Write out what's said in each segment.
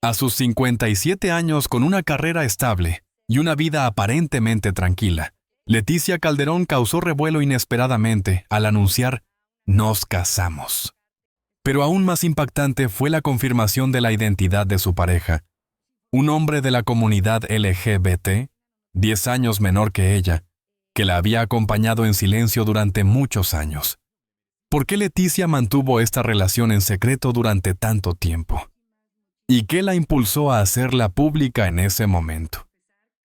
A sus 57 años, con una carrera estable y una vida aparentemente tranquila, Leticia Calderón causó revuelo inesperadamente al anunciar: "Nos casamos". Pero aún más impactante fue la confirmación de la identidad de su pareja, un hombre de la comunidad LGBT, 10 años menor que ella, que la había acompañado en silencio durante muchos años. ¿Por qué Leticia mantuvo esta relación en secreto durante tanto tiempo? ¿Y qué la impulsó a hacerla pública en ese momento?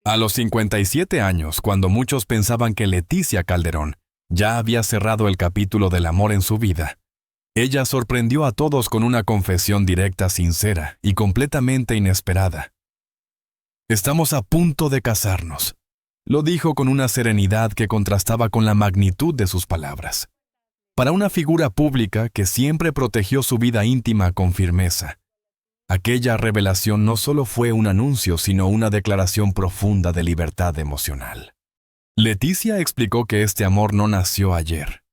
A los 57 años, cuando muchos pensaban que Leticia Calderón ya había cerrado el capítulo del amor en su vida, ella sorprendió a todos con una confesión directa, sincera y completamente inesperada. "Estamos a punto de casarnos", lo dijo con una serenidad que contrastaba con la magnitud de sus palabras. Para una figura pública que siempre protegió su vida íntima con firmeza, aquella revelación no solo fue un anuncio, sino una declaración profunda de libertad emocional. Leticia explicó que este amor no nació ayer.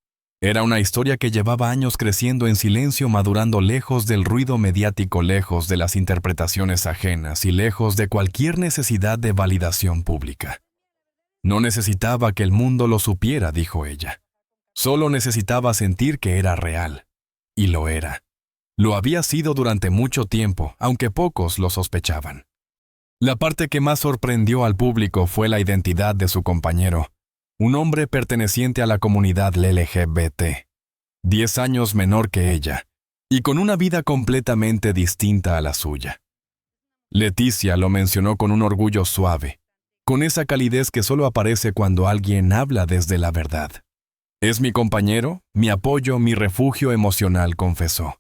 Era una historia que llevaba años creciendo en silencio, madurando lejos del ruido mediático, lejos de las interpretaciones ajenas y lejos de cualquier necesidad de validación pública. No necesitaba que el mundo lo supiera, dijo ella. Solo necesitaba sentir que era real. Y lo era. Lo había sido durante mucho tiempo, aunque pocos lo sospechaban. La parte que más sorprendió al público fue la identidad de su compañero, un hombre perteneciente a la comunidad LGBT, 10 años menor que ella, y con una vida completamente distinta a la suya. Leticia lo mencionó con un orgullo suave, con esa calidez que solo aparece cuando alguien habla desde la verdad. "Es mi compañero, mi apoyo, mi refugio emocional", confesó.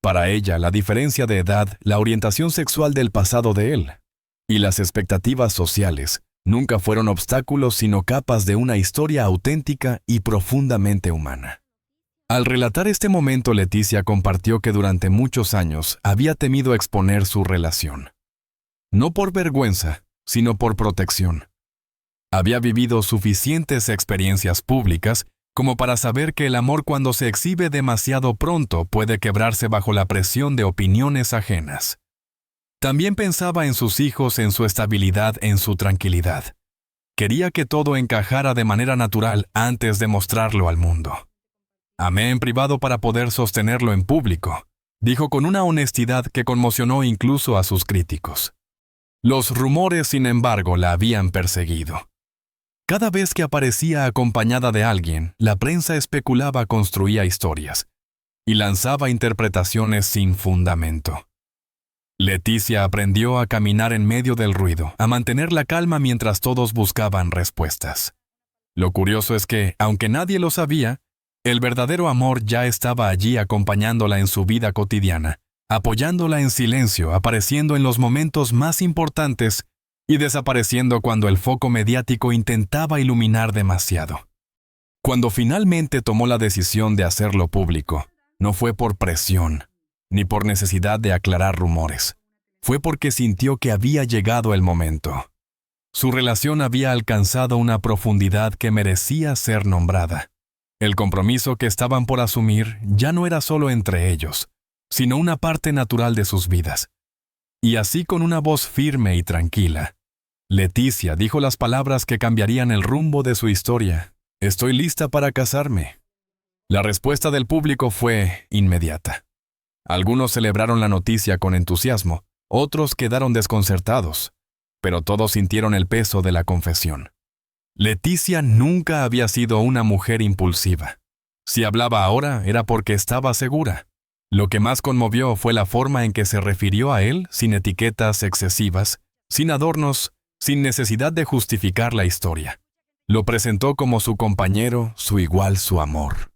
Para ella, la diferencia de edad, la orientación sexual del pasado de él y las expectativas sociales nunca fueron obstáculos, sino capas de una historia auténtica y profundamente humana. Al relatar este momento, Leticia compartió que durante muchos años había temido exponer su relación. No por vergüenza, sino por protección. Había vivido suficientes experiencias públicas como para saber que el amor, cuando se exhibe demasiado pronto, puede quebrarse bajo la presión de opiniones ajenas. También pensaba en sus hijos, en su estabilidad, en su tranquilidad. Quería que todo encajara de manera natural antes de mostrarlo al mundo. "Amé en privado para poder sostenerlo en público", dijo con una honestidad que conmocionó incluso a sus críticos. Los rumores, sin embargo, la habían perseguido. Cada vez que aparecía acompañada de alguien, la prensa especulaba, construía historias y lanzaba interpretaciones sin fundamento. Leticia aprendió a caminar en medio del ruido, a mantener la calma mientras todos buscaban respuestas. Lo curioso es que, aunque nadie lo sabía, el verdadero amor ya estaba allí acompañándola en su vida cotidiana, apoyándola en silencio, apareciendo en los momentos más importantes y desapareciendo cuando el foco mediático intentaba iluminar demasiado. Cuando finalmente tomó la decisión de hacerlo público, no fue por presión, ni por necesidad de aclarar rumores. Fue porque sintió que había llegado el momento. Su relación había alcanzado una profundidad que merecía ser nombrada. El compromiso que estaban por asumir ya no era solo entre ellos, sino una parte natural de sus vidas. Y así, con una voz firme y tranquila, Leticia dijo las palabras que cambiarían el rumbo de su historia: "Estoy lista para casarme". La respuesta del público fue inmediata. Algunos celebraron la noticia con entusiasmo, otros quedaron desconcertados, pero todos sintieron el peso de la confesión. Leticia nunca había sido una mujer impulsiva. Si hablaba ahora, era porque estaba segura. Lo que más conmovió fue la forma en que se refirió a él, sin etiquetas excesivas, sin adornos, sin necesidad de justificar la historia. Lo presentó como su compañero, su igual, su amor.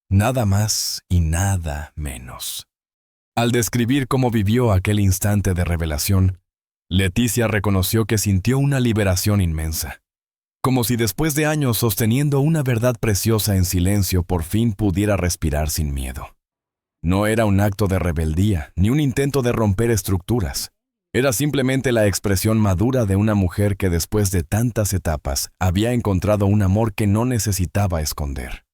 Nada más y nada menos. Al describir cómo vivió aquel instante de revelación, Leticia reconoció que sintió una liberación inmensa. Como si después de años sosteniendo una verdad preciosa en silencio, por fin pudiera respirar sin miedo. No era un acto de rebeldía, ni un intento de romper estructuras. Era simplemente la expresión madura de una mujer que, después de tantas etapas, había encontrado un amor que no necesitaba esconder.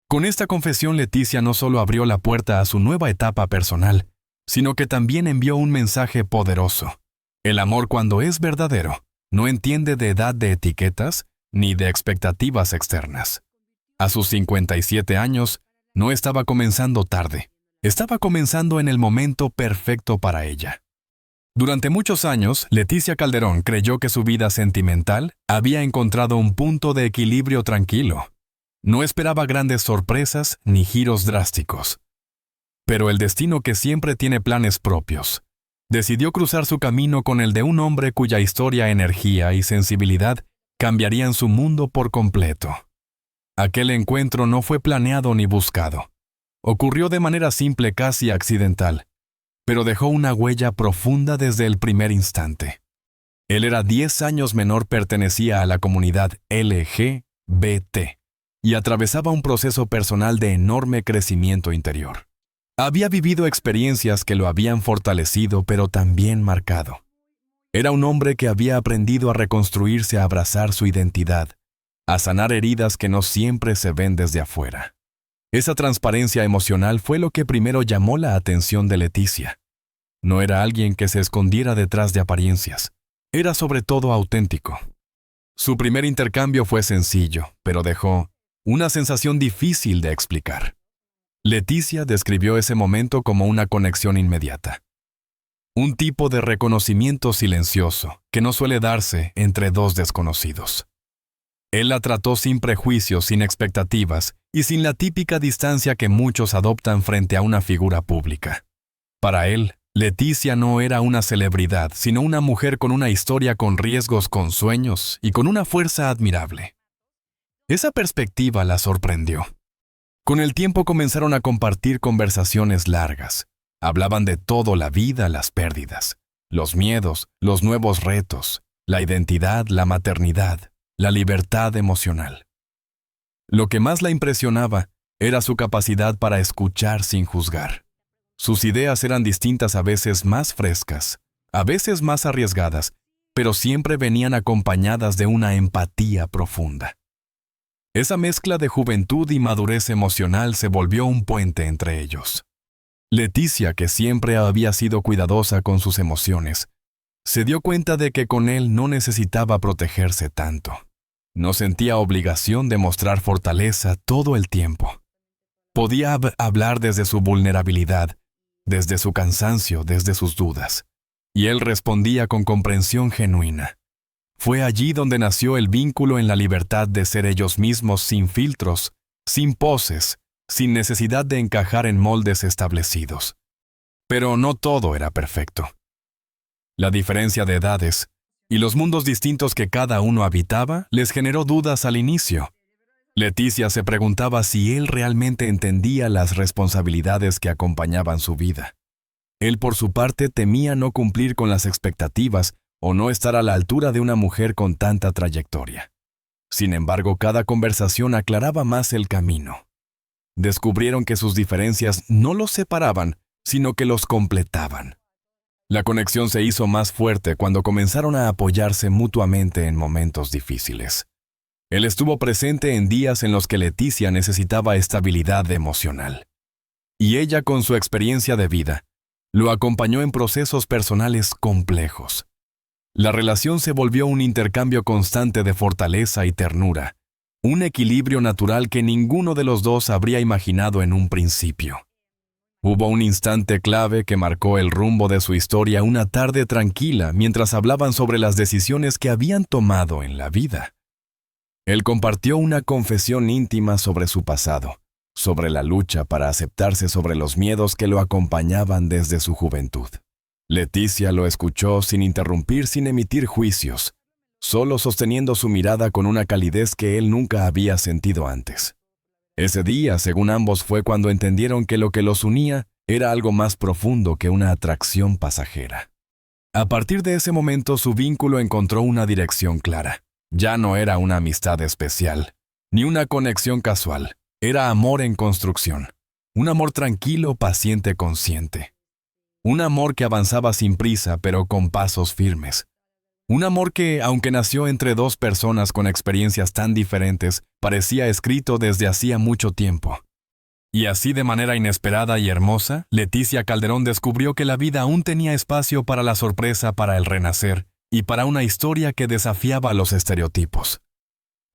Con esta confesión, Leticia no solo abrió la puerta a su nueva etapa personal, sino que también envió un mensaje poderoso. El amor, cuando es verdadero, no entiende de edad de etiquetas ni de expectativas externas. A sus 57 años, no estaba comenzando tarde. Estaba comenzando en el momento perfecto para ella. Durante muchos años, Leticia Calderón creyó que su vida sentimental había encontrado un punto de equilibrio tranquilo. No esperaba grandes sorpresas ni giros drásticos. Pero el destino, que siempre tiene planes propios, decidió cruzar su camino con el de un hombre cuya historia, energía y sensibilidad cambiarían su mundo por completo. Aquel encuentro no fue planeado ni buscado. Ocurrió de manera simple, casi accidental, pero dejó una huella profunda desde el primer instante. Él era 10 años menor, pertenecía a la comunidad LGBT y atravesaba un proceso personal de enorme crecimiento interior. Había vivido experiencias que lo habían fortalecido, pero también marcado. Era un hombre que había aprendido a reconstruirse, a abrazar su identidad, a sanar heridas que no siempre se ven desde afuera. Esa transparencia emocional fue lo que primero llamó la atención de Leticia. No era alguien que se escondiera detrás de apariencias. Era sobre todo auténtico. Su primer intercambio fue sencillo, pero dejó una sensación difícil de explicar. Leticia describió ese momento como una conexión inmediata. Un tipo de reconocimiento silencioso que no suele darse entre dos desconocidos. Él la trató sin prejuicios, sin expectativas y sin la típica distancia que muchos adoptan frente a una figura pública. Para él, Leticia no era una celebridad, sino una mujer con una historia, con riesgos, con sueños y con una fuerza admirable. Esa perspectiva la sorprendió. Con el tiempo comenzaron a compartir conversaciones largas. Hablaban de todo: la vida, las pérdidas, los miedos, los nuevos retos, la identidad, la maternidad, la libertad emocional. Lo que más la impresionaba era su capacidad para escuchar sin juzgar. Sus ideas eran distintas, a veces más frescas, a veces más arriesgadas, pero siempre venían acompañadas de una empatía profunda. Esa mezcla de juventud y madurez emocional se volvió un puente entre ellos. Leticia, que siempre había sido cuidadosa con sus emociones, se dio cuenta de que con él no necesitaba protegerse tanto. No sentía obligación de mostrar fortaleza todo el tiempo. Podía hablar desde su vulnerabilidad, desde su cansancio, desde sus dudas. Y él respondía con comprensión genuina. Fue allí donde nació el vínculo, en la libertad de ser ellos mismos, sin filtros, sin poses, sin necesidad de encajar en moldes establecidos. Pero no todo era perfecto. La diferencia de edades y los mundos distintos que cada uno habitaba les generó dudas al inicio. Leticia se preguntaba si él realmente entendía las responsabilidades que acompañaban su vida. Él, por su parte, temía no cumplir con las expectativas o no estar a la altura de una mujer con tanta trayectoria. Sin embargo, cada conversación aclaraba más el camino. Descubrieron que sus diferencias no los separaban, sino que los completaban. La conexión se hizo más fuerte cuando comenzaron a apoyarse mutuamente en momentos difíciles. Él estuvo presente en días en los que Leticia necesitaba estabilidad emocional. Y ella, con su experiencia de vida, lo acompañó en procesos personales complejos. La relación se volvió un intercambio constante de fortaleza y ternura, un equilibrio natural que ninguno de los dos habría imaginado en un principio. Hubo un instante clave que marcó el rumbo de su historia, una tarde tranquila mientras hablaban sobre las decisiones que habían tomado en la vida. Él compartió una confesión íntima sobre su pasado, sobre la lucha para aceptarse, sobre los miedos que lo acompañaban desde su juventud. Leticia lo escuchó sin interrumpir, sin emitir juicios, solo sosteniendo su mirada con una calidez que él nunca había sentido antes. Ese día, según ambos, fue cuando entendieron que lo que los unía era algo más profundo que una atracción pasajera. A partir de ese momento, su vínculo encontró una dirección clara. Ya no era una amistad especial, ni una conexión casual. Era amor en construcción. Un amor tranquilo, paciente, consciente. Un amor que avanzaba sin prisa, pero con pasos firmes. Un amor que, aunque nació entre dos personas con experiencias tan diferentes, parecía escrito desde hacía mucho tiempo. Y así de manera inesperada y hermosa, Leticia Calderón descubrió que la vida aún tenía espacio para la sorpresa, para el renacer y para una historia que desafiaba los estereotipos.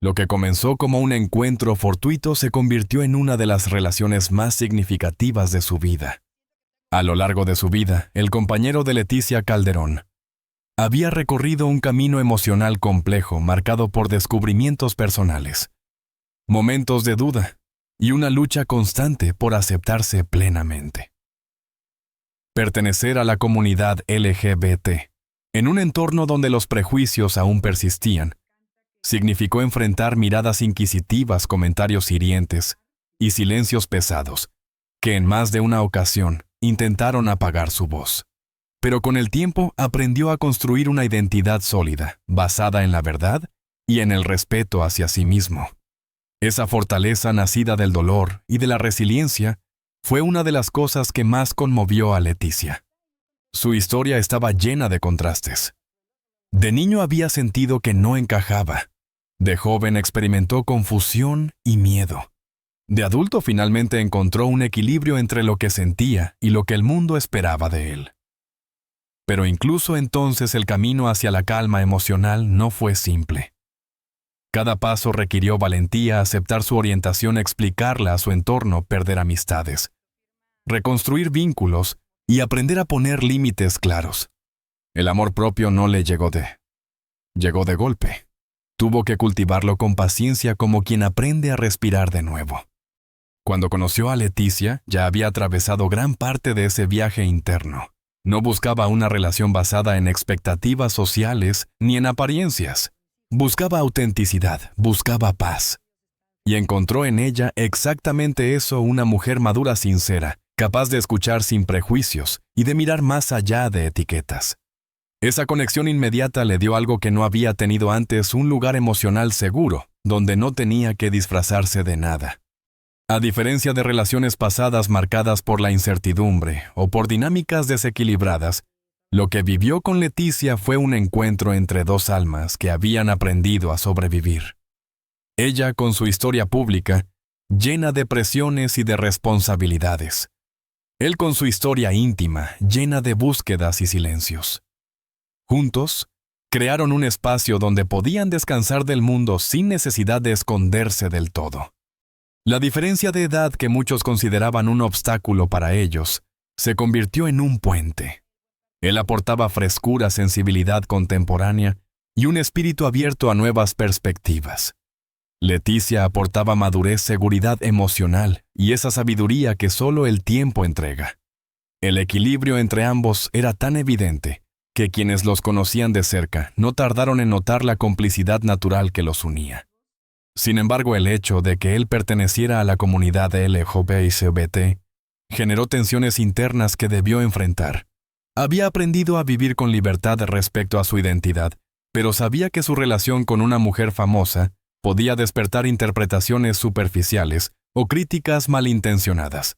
Lo que comenzó como un encuentro fortuito se convirtió en una de las relaciones más significativas de su vida. A lo largo de su vida, el compañero de Leticia Calderón había recorrido un camino emocional complejo marcado por descubrimientos personales, momentos de duda y una lucha constante por aceptarse plenamente. Pertenecer a la comunidad LGBT, en un entorno donde los prejuicios aún persistían, significó enfrentar miradas inquisitivas, comentarios hirientes y silencios pesados, que en más de una ocasión intentaron apagar su voz. Pero con el tiempo aprendió a construir una identidad sólida, basada en la verdad y en el respeto hacia sí mismo. Esa fortaleza nacida del dolor y de la resiliencia fue una de las cosas que más conmovió a Leticia. Su historia estaba llena de contrastes. De niño había sentido que no encajaba. De joven experimentó confusión y miedo. De adulto finalmente encontró un equilibrio entre lo que sentía y lo que el mundo esperaba de él. Pero incluso entonces el camino hacia la calma emocional no fue simple. Cada paso requirió valentía, aceptar su orientación, explicarla a su entorno, perder amistades, reconstruir vínculos y aprender a poner límites claros. El amor propio no le llegó de golpe. Tuvo que cultivarlo con paciencia como quien aprende a respirar de nuevo. Cuando conoció a Leticia, ya había atravesado gran parte de ese viaje interno. No buscaba una relación basada en expectativas sociales ni en apariencias. Buscaba autenticidad, buscaba paz. Y encontró en ella exactamente eso, una mujer madura, sincera, capaz de escuchar sin prejuicios y de mirar más allá de etiquetas. Esa conexión inmediata le dio algo que no había tenido antes, un lugar emocional seguro, donde no tenía que disfrazarse de nada. A diferencia de relaciones pasadas marcadas por la incertidumbre o por dinámicas desequilibradas, lo que vivió con Leticia fue un encuentro entre dos almas que habían aprendido a sobrevivir. Ella con su historia pública, llena de presiones y de responsabilidades. Él con su historia íntima, llena de búsquedas y silencios. Juntos, crearon un espacio donde podían descansar del mundo sin necesidad de esconderse del todo. La diferencia de edad que muchos consideraban un obstáculo para ellos, se convirtió en un puente. Él aportaba frescura, sensibilidad contemporánea y un espíritu abierto a nuevas perspectivas. Leticia aportaba madurez, seguridad emocional y esa sabiduría que solo el tiempo entrega. El equilibrio entre ambos era tan evidente que quienes los conocían de cerca no tardaron en notar la complicidad natural que los unía. Sin embargo, el hecho de que él perteneciera a la comunidad LGBT generó tensiones internas que debió enfrentar. Había aprendido a vivir con libertad respecto a su identidad, pero sabía que su relación con una mujer famosa podía despertar interpretaciones superficiales o críticas malintencionadas.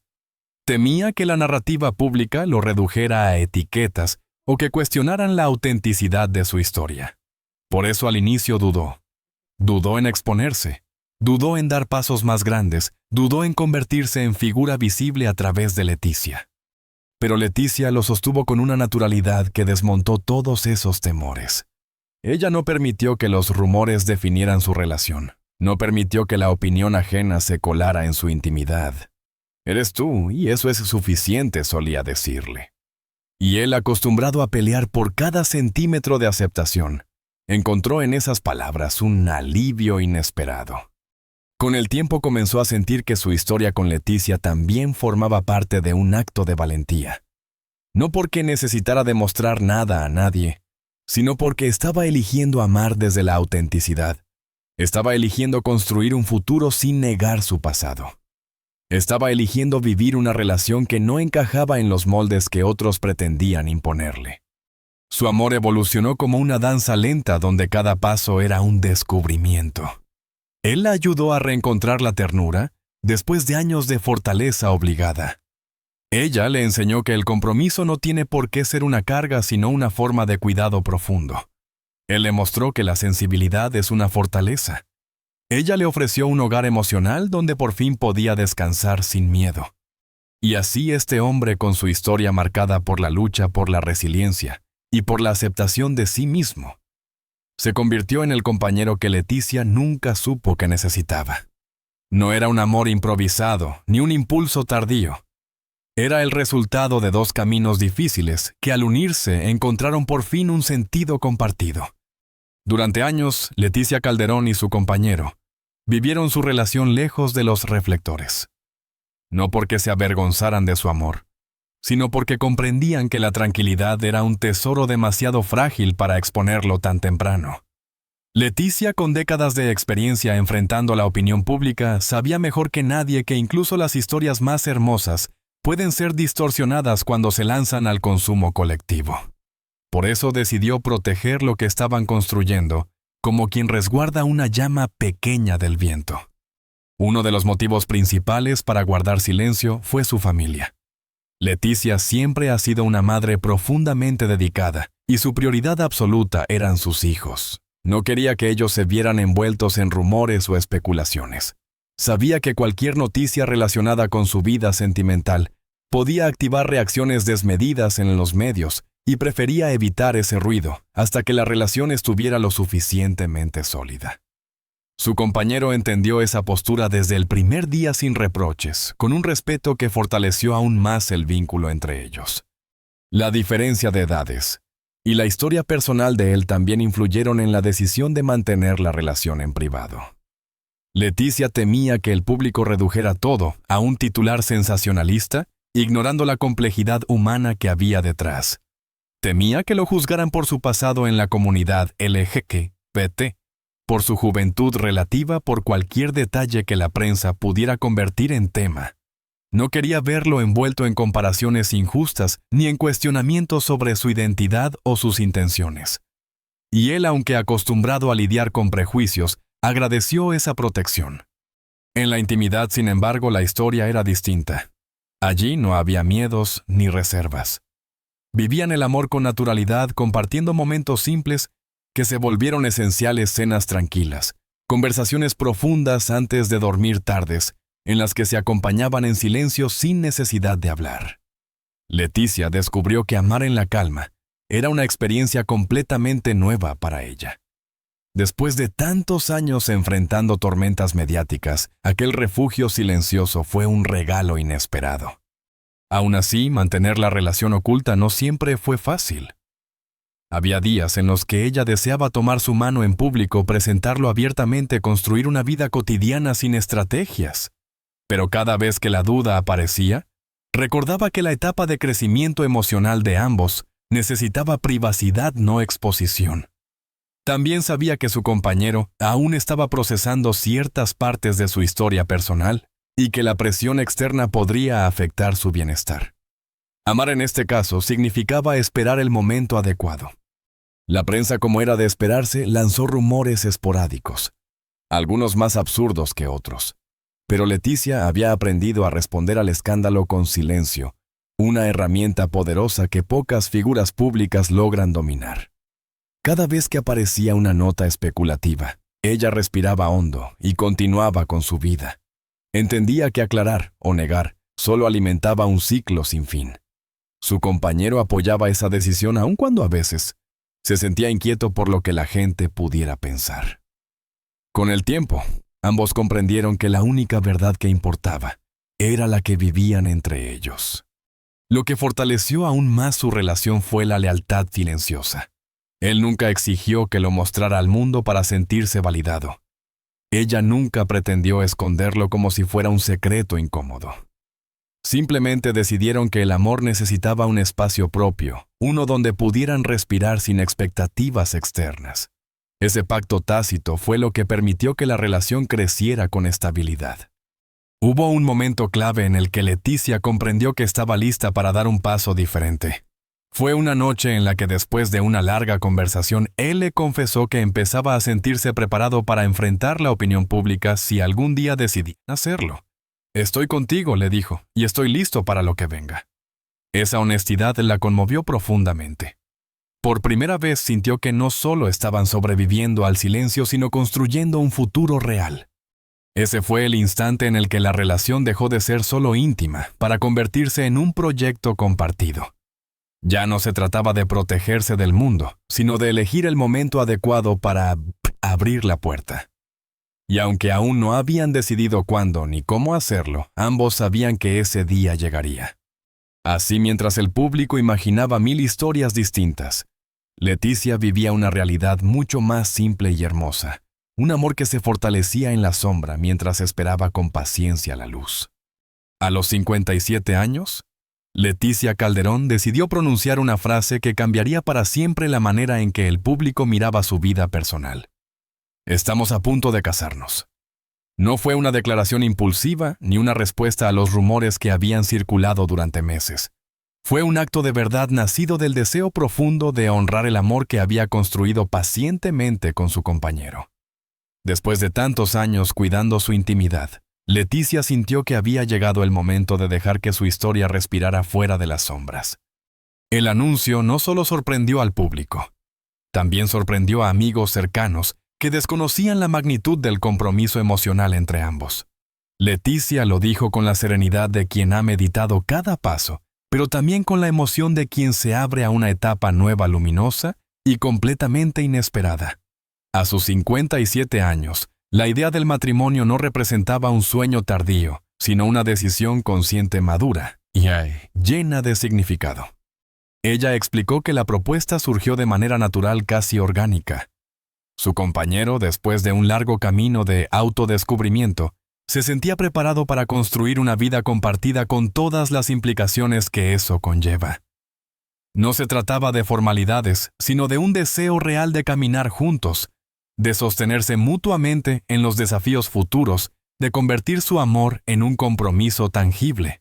Temía que la narrativa pública lo redujera a etiquetas o que cuestionaran la autenticidad de su historia. Por eso al inicio dudó. Dudó en exponerse, dudó en dar pasos más grandes, dudó en convertirse en figura visible a través de Leticia. Pero Leticia lo sostuvo con una naturalidad que desmontó todos esos temores. Ella no permitió que los rumores definieran su relación. No permitió que la opinión ajena se colara en su intimidad. «Eres tú, y eso es suficiente», solía decirle. Y él, acostumbrado a pelear por cada centímetro de aceptación, encontró en esas palabras un alivio inesperado. Con el tiempo comenzó a sentir que su historia con Leticia también formaba parte de un acto de valentía. No porque necesitara demostrar nada a nadie, sino porque estaba eligiendo amar desde la autenticidad. Estaba eligiendo construir un futuro sin negar su pasado. Estaba eligiendo vivir una relación que no encajaba en los moldes que otros pretendían imponerle. Su amor evolucionó como una danza lenta donde cada paso era un descubrimiento. Él la ayudó a reencontrar la ternura después de años de fortaleza obligada. Ella le enseñó que el compromiso no tiene por qué ser una carga, sino una forma de cuidado profundo. Él le mostró que la sensibilidad es una fortaleza. Ella le ofreció un hogar emocional donde por fin podía descansar sin miedo. Y así este hombre, con su historia marcada por la lucha por la resiliencia y por la aceptación de sí mismo, se convirtió en el compañero que Leticia nunca supo que necesitaba. No era un amor improvisado, ni un impulso tardío. Era el resultado de dos caminos difíciles que al unirse encontraron por fin un sentido compartido. Durante años, Leticia Calderón y su compañero vivieron su relación lejos de los reflectores. No porque se avergonzaran de su amor, sino porque comprendían que la tranquilidad era un tesoro demasiado frágil para exponerlo tan temprano. Leticia, con décadas de experiencia enfrentando la opinión pública, sabía mejor que nadie que incluso las historias más hermosas pueden ser distorsionadas cuando se lanzan al consumo colectivo. Por eso decidió proteger lo que estaban construyendo, como quien resguarda una llama pequeña del viento. Uno de los motivos principales para guardar silencio fue su familia. Leticia siempre ha sido una madre profundamente dedicada, y su prioridad absoluta eran sus hijos. No quería que ellos se vieran envueltos en rumores o especulaciones. Sabía que cualquier noticia relacionada con su vida sentimental podía activar reacciones desmedidas en los medios y prefería evitar ese ruido hasta que la relación estuviera lo suficientemente sólida. Su compañero entendió esa postura desde el primer día sin reproches, con un respeto que fortaleció aún más el vínculo entre ellos. La diferencia de edades y la historia personal de él también influyeron en la decisión de mantener la relación en privado. Leticia temía que el público redujera todo a un titular sensacionalista, ignorando la complejidad humana que había detrás. Temía que lo juzgaran por su pasado en la comunidad LGBT, por su juventud relativa, por cualquier detalle que la prensa pudiera convertir en tema. No quería verlo envuelto en comparaciones injustas ni en cuestionamientos sobre su identidad o sus intenciones. Y él, aunque acostumbrado a lidiar con prejuicios, agradeció esa protección. En la intimidad, sin embargo, la historia era distinta. Allí no había miedos ni reservas. Vivían el amor con naturalidad, compartiendo momentos simples que se volvieron esenciales, cenas tranquilas, conversaciones profundas antes de dormir tardes, en las que se acompañaban en silencio sin necesidad de hablar. Leticia descubrió que amar en la calma era una experiencia completamente nueva para ella. Después de tantos años enfrentando tormentas mediáticas, aquel refugio silencioso fue un regalo inesperado. Aún así, mantener la relación oculta no siempre fue fácil. Había días en los que ella deseaba tomar su mano en público, presentarlo abiertamente, construir una vida cotidiana sin estrategias. Pero cada vez que la duda aparecía, recordaba que la etapa de crecimiento emocional de ambos necesitaba privacidad, no exposición. También sabía que su compañero aún estaba procesando ciertas partes de su historia personal y que la presión externa podría afectar su bienestar. Amar en este caso significaba esperar el momento adecuado. La prensa, como era de esperarse, lanzó rumores esporádicos, algunos más absurdos que otros. Pero Leticia había aprendido a responder al escándalo con silencio, una herramienta poderosa que pocas figuras públicas logran dominar. Cada vez que aparecía una nota especulativa, ella respiraba hondo y continuaba con su vida. Entendía que aclarar o negar solo alimentaba un ciclo sin fin. Su compañero apoyaba esa decisión aun cuando a veces se sentía inquieto por lo que la gente pudiera pensar. Con el tiempo, ambos comprendieron que la única verdad que importaba era la que vivían entre ellos. Lo que fortaleció aún más su relación fue la lealtad silenciosa. Él nunca exigió que lo mostrara al mundo para sentirse validado. Ella nunca pretendió esconderlo como si fuera un secreto incómodo. Simplemente decidieron que el amor necesitaba un espacio propio, uno donde pudieran respirar sin expectativas externas. Ese pacto tácito fue lo que permitió que la relación creciera con estabilidad. Hubo un momento clave en el que Leticia comprendió que estaba lista para dar un paso diferente. Fue una noche en la que, después de una larga conversación, él le confesó que empezaba a sentirse preparado para enfrentar la opinión pública si algún día decidía hacerlo. «Estoy contigo», le dijo, «y estoy listo para lo que venga». Esa honestidad la conmovió profundamente. Por primera vez sintió que no solo estaban sobreviviendo al silencio, sino construyendo un futuro real. Ese fue el instante en el que la relación dejó de ser solo íntima para convertirse en un proyecto compartido. Ya no se trataba de protegerse del mundo, sino de elegir el momento adecuado para abrir la puerta. Y aunque aún no habían decidido cuándo ni cómo hacerlo, ambos sabían que ese día llegaría. Así, mientras el público imaginaba 1000 historias distintas, Leticia vivía una realidad mucho más simple y hermosa, un amor que se fortalecía en la sombra mientras esperaba con paciencia la luz. A los 57 años, Leticia Calderón decidió pronunciar una frase que cambiaría para siempre la manera en que el público miraba su vida personal. Estamos a punto de casarnos. No fue una declaración impulsiva ni una respuesta a los rumores que habían circulado durante meses. Fue un acto de verdad nacido del deseo profundo de honrar el amor que había construido pacientemente con su compañero. Después de tantos años cuidando su intimidad, Leticia sintió que había llegado el momento de dejar que su historia respirara fuera de las sombras. El anuncio no solo sorprendió al público, también sorprendió a amigos cercanos que desconocían la magnitud del compromiso emocional entre ambos. Leticia lo dijo con la serenidad de quien ha meditado cada paso, pero también con la emoción de quien se abre a una etapa nueva, luminosa y completamente inesperada. A sus 57 años, la idea del matrimonio no representaba un sueño tardío, sino una decisión consciente madura y llena de significado. Ella explicó que la propuesta surgió de manera natural, casi orgánica. Su compañero, después de un largo camino de autodescubrimiento, se sentía preparado para construir una vida compartida con todas las implicaciones que eso conlleva. No se trataba de formalidades, sino de un deseo real de caminar juntos, de sostenerse mutuamente en los desafíos futuros, de convertir su amor en un compromiso tangible.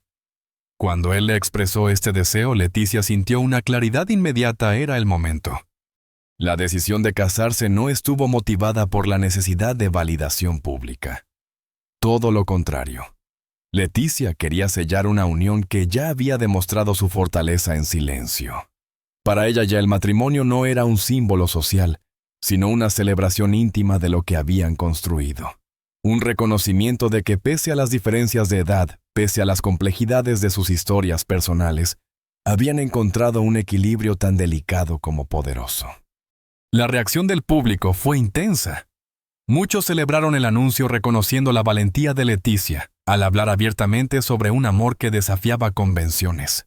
Cuando él le expresó este deseo, Leticia sintió una claridad inmediata. Era el momento. La decisión de casarse no estuvo motivada por la necesidad de validación pública. Todo lo contrario. Leticia quería sellar una unión que ya había demostrado su fortaleza en silencio. Para ella ya el matrimonio no era un símbolo social, sino una celebración íntima de lo que habían construido. Un reconocimiento de que pese a las diferencias de edad, pese a las complejidades de sus historias personales, habían encontrado un equilibrio tan delicado como poderoso. La reacción del público fue intensa. Muchos celebraron el anuncio reconociendo la valentía de Leticia al hablar abiertamente sobre un amor que desafiaba convenciones.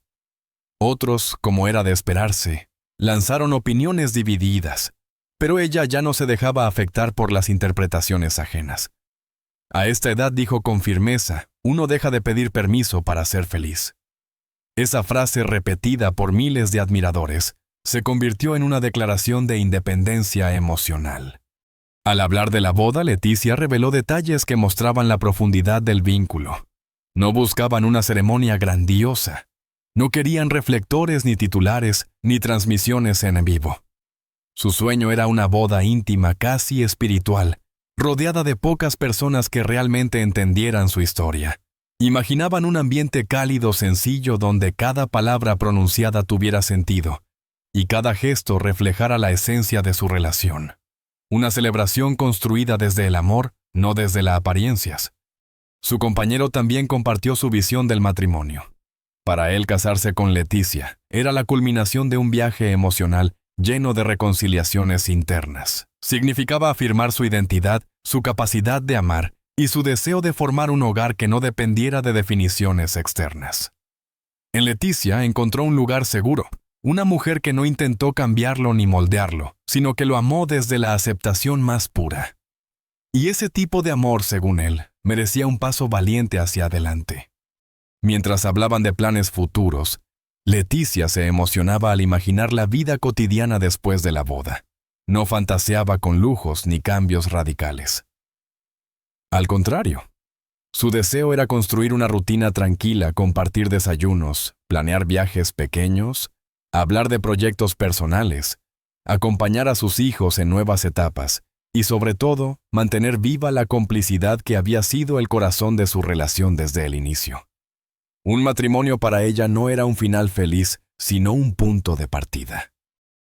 Otros, como era de esperarse, lanzaron opiniones divididas, pero ella ya no se dejaba afectar por las interpretaciones ajenas. A esta edad dijo con firmeza, uno deja de pedir permiso para ser feliz. Esa frase repetida por miles de admiradores se convirtió en una declaración de independencia emocional. Al hablar de la boda, Leticia reveló detalles que mostraban la profundidad del vínculo. No buscaban una ceremonia grandiosa. No querían reflectores ni titulares, ni transmisiones en vivo. Su sueño era una boda íntima, casi espiritual, rodeada de pocas personas que realmente entendieran su historia. Imaginaban un ambiente cálido, sencillo, donde cada palabra pronunciada tuviera sentido, y cada gesto reflejara la esencia de su relación. Una celebración construida desde el amor, no desde las apariencias. Su compañero también compartió su visión del matrimonio. Para él, casarse con Leticia era la culminación de un viaje emocional lleno de reconciliaciones internas. Significaba afirmar su identidad, su capacidad de amar y su deseo de formar un hogar que no dependiera de definiciones externas. En Leticia encontró un lugar seguro, una mujer que no intentó cambiarlo ni moldearlo, sino que lo amó desde la aceptación más pura. Y ese tipo de amor, según él, merecía un paso valiente hacia adelante. Mientras hablaban de planes futuros, Leticia se emocionaba al imaginar la vida cotidiana después de la boda. No fantaseaba con lujos ni cambios radicales. Al contrario, su deseo era construir una rutina tranquila, compartir desayunos, planear viajes pequeños, hablar de proyectos personales, acompañar a sus hijos en nuevas etapas y, sobre todo, mantener viva la complicidad que había sido el corazón de su relación desde el inicio. Un matrimonio para ella no era un final feliz, sino un punto de partida.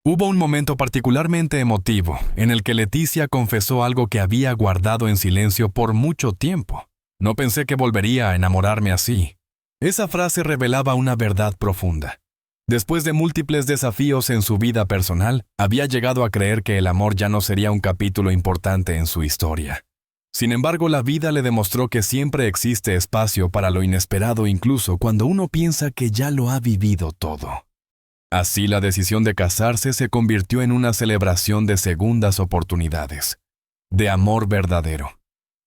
Hubo un momento particularmente emotivo en el que Leticia confesó algo que había guardado en silencio por mucho tiempo. No pensé que volvería a enamorarme así. Esa frase revelaba una verdad profunda. Después de múltiples desafíos en su vida personal, había llegado a creer que el amor ya no sería un capítulo importante en su historia. Sin embargo, la vida le demostró que siempre existe espacio para lo inesperado incluso cuando uno piensa que ya lo ha vivido todo. Así, la decisión de casarse se convirtió en una celebración de segundas oportunidades, de amor verdadero,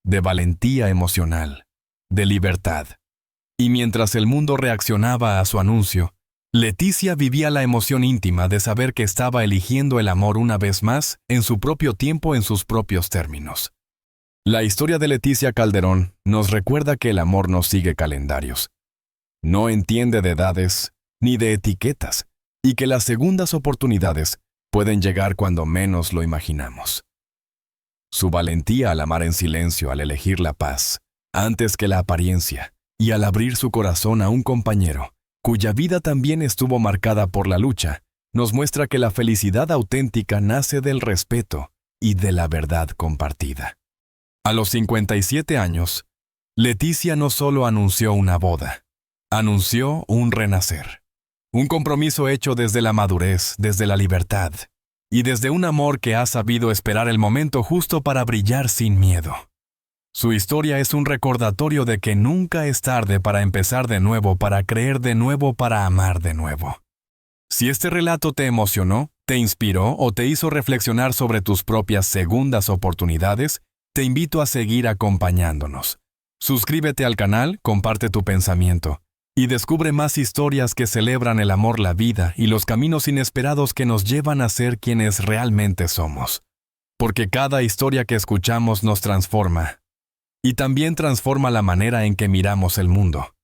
de valentía emocional, de libertad. Y mientras el mundo reaccionaba a su anuncio, Leticia vivía la emoción íntima de saber que estaba eligiendo el amor una vez más, en su propio tiempo, en sus propios términos. La historia de Leticia Calderón nos recuerda que el amor no sigue calendarios, no entiende de edades ni de etiquetas, y que las segundas oportunidades pueden llegar cuando menos lo imaginamos. Su valentía al amar en silencio, al elegir la paz, antes que la apariencia, y al abrir su corazón a un compañero, cuya vida también estuvo marcada por la lucha, nos muestra que la felicidad auténtica nace del respeto y de la verdad compartida. A los 57 años, Leticia no solo anunció una boda, anunció un renacer. Un compromiso hecho desde la madurez, desde la libertad, y desde un amor que ha sabido esperar el momento justo para brillar sin miedo. Su historia es un recordatorio de que nunca es tarde para empezar de nuevo, para creer de nuevo, para amar de nuevo. Si este relato te emocionó, te inspiró o te hizo reflexionar sobre tus propias segundas oportunidades, te invito a seguir acompañándonos. Suscríbete al canal, comparte tu pensamiento y descubre más historias que celebran el amor, la vida y los caminos inesperados que nos llevan a ser quienes realmente somos. Porque cada historia que escuchamos nos transforma. Y también transforma la manera en que miramos el mundo.